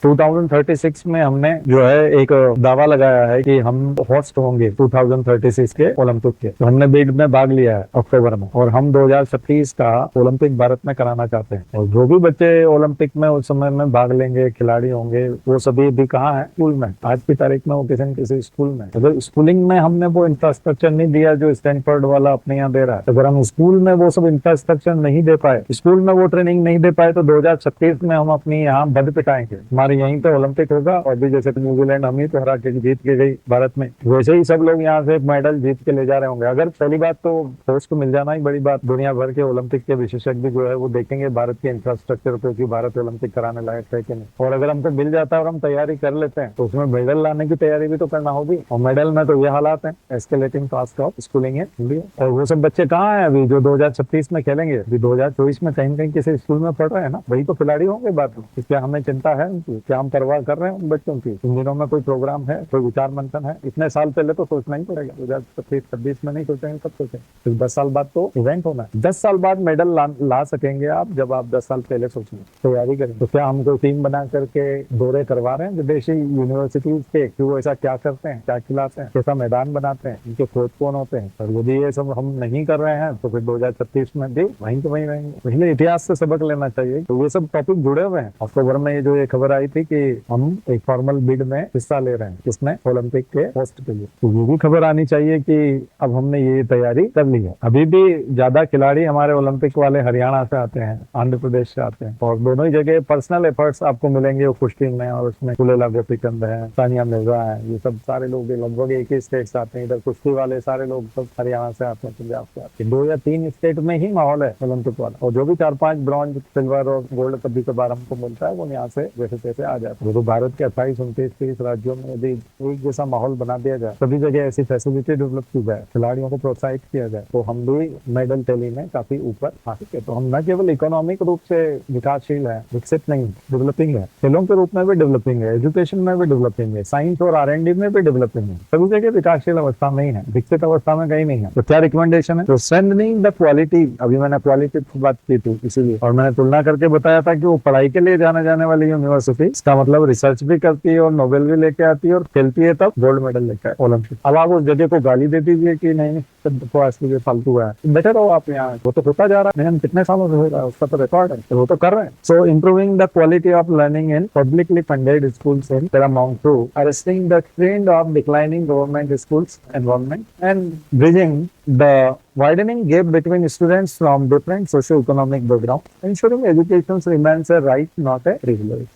2036 में हमने जो है एक दावा लगाया है कि हम होस्ट होंगे 2036 के ओलंपिक के। तो हमने बिड में भाग लिया है अक्टूबर में, और हम 2036 का ओलंपिक भारत में कराना चाहते हैं। और जो भी बच्चे ओलंपिक में उस समय में भाग लेंगे, खिलाड़ी होंगे, वो सभी भी कहाँ है? स्कूल में। आज की तारीख में वो किसी न किसी स्कूल में। अगर स्कूलिंग में हमने वो इंफ्रास्ट्रक्चर नहीं दिया जो स्टैनफोर्ड वाला अपने यहाँ दे रहा है, अगर हम स्कूल में वो सब इंफ्रास्ट्रक्चर नहीं दे पाए, स्कूल में वो ट्रेनिंग नहीं दे पाए, तो 2036 में हम अपनी यहाँ बद पिटाएंगे। हमारे यहीं पे ओलंपिक होगा, और भी जैसे न्यूजीलैंड हम ही तो हरा के जीत के गई भारत में, वैसे ही सब लोग यहाँ से मेडल जीत के ले जा रहे होंगे। अगर पहली बात तो होस्ट को मिल जाना ही बड़ी बात। दुनिया भर के ओलंपिक के विशेषज्ञ जो है वो देखेंगे भारत के इंफ्रास्ट्रक्चर को कि भारत ओलंपिक कराने लायक है कि नहीं। और अगर हमको मिल जाता है और हम तैयारी कर लेते हैं, तो उसमें मेडल लाने की तैयारी भी तो करना होगी। और मेडल में तो ये हालात है, एस्केलेटिंग फास्ट ऑफ स्कूलिंग है। और वो सब बच्चे कहाँ है अभी जो 2036 में खेलेंगे? अभी 2024 में कहीं कहीं किसी स्कूल में पढ़ रहे हैं ना, वही तो खिलाड़ी होंगे बाद में। क्या हमें चिंता है उनकी? क्या हम परवाह कर रहे हैं उन बच्चों की? इन दिनों में कोई प्रोग्राम है, कोई विचार मंथन है? इतने साल पहले तो सोचना ही पड़ेगा। 2026 में नहीं सोचेंगे तब सोचेंगे। तो 10 साल बाद तो इवेंट होना है। 10 साल बाद मेडल ला सकेंगे आप जब आप 10 साल पहले सोचेंगे, तैयारी करेंगे। तो क्या हमको टीम बना करके दौरे करवा रहे हैं विदेशी यूनिवर्सिटीज के कि वो ऐसा क्या करते हैं, क्या खिलाते हैं, कैसा मैदान बनाते हैं, इनके कोच कौन होते हैं? और यदि ये सब हम नहीं कर रहे हैं तो फिर 2036 में भी वहीं तो वहीं रहेंगे। पहले इतिहास से सबक लेना चाहिए। तो ये सब टॉपिक जुड़े हुए हैं। अक्टूबर में ये जो ये खबर आई थी कि हम एक फॉर्मल बिड में हिस्सा ले रहे हैं, किसमें? ओलंपिक के होस्ट के लिए। तो ये भी खबर आनी चाहिए कि अब हमने ये तैयारी कर ली है। अभी भी ज्यादा खिलाड़ी हमारे ओलंपिक वाले हरियाणा से आते हैं, आंध्र प्रदेश से आते हैं, और दोनों ही जगह पर्सनल एफर्ट्स आपको मिलेंगे वो कुश्ती में। और उसमें कुलेला गोपीचंद है, सानिया मिर्जा है, ये सब सारे लोग लगभग एक ही स्टेट से आते हैं। इधर कुश्ती वाले सारे लोग सब हरियाणा से आते हैं, पंजाब से आते हैं। 2 या 3 स्टेट में ही माहौल है ओलंपिक वाला। और जो भी 4-5 ब्रॉन्ज, सिल्वर और गोल्ड कभी कभार हमको मिलता है, वो यहाँ से जैसे तैसे आ जाता है। तो भारत के 28, 29, 30 राज्यों में यदि एक जैसा माहौल बना दिया जाए, सभी जगह ऐसी फैसिलिटी डेवलप की जाए, खिलाड़ियों को प्रोत्साहित किया जाए, तो हम भी मेडल टैली में काफी ऊपर आ सके। तो हम न केवल इकोनॉमिक रूप से विकासशील है, विकसित नहीं, डेवलपिंग है, खेलों के रूप में भी डेवलपिंग है, एजुकेशन में भी डेवलपिंग है, साइंस और R&D में भी डेवलपिंग है। सभी जगह विकासशील अवस्था में ही है, विकसित अवस्था में कहीं नहीं है। तो क्या रिकमेंडेशन है? तो स्ट्रेंथनिंग द क्वालिटी। अभी मैंने क्वालिटी की बात की थी इसीलिए, और मैंने तुलना करके बताया था कि वो पढ़ाई के लिए जाने वाली यूनिवर्सिटी, इसका मतलब रिसर्च भी करती है और नोबेल भी लेके आती है और खेलती है, तब गोल्ड मेडल लेकर ओलंपिक। अब आप उस जगह को गाली दे दीजिए कि नहीं फालतू है, बेटर हो आप यहाँ। वो तो होता जा रहा है, कितने सालों से हो रहा है, उसका तो रिकॉर्ड है, तो वो तो कर रहे हैं। So improving the quality of learning in publicly funded schools in Paramount through arresting the trend of declining government schools enrollment and bridging the widening gap between students from different socio-economic backgrounds, ensuring education remains a right, not a privilege.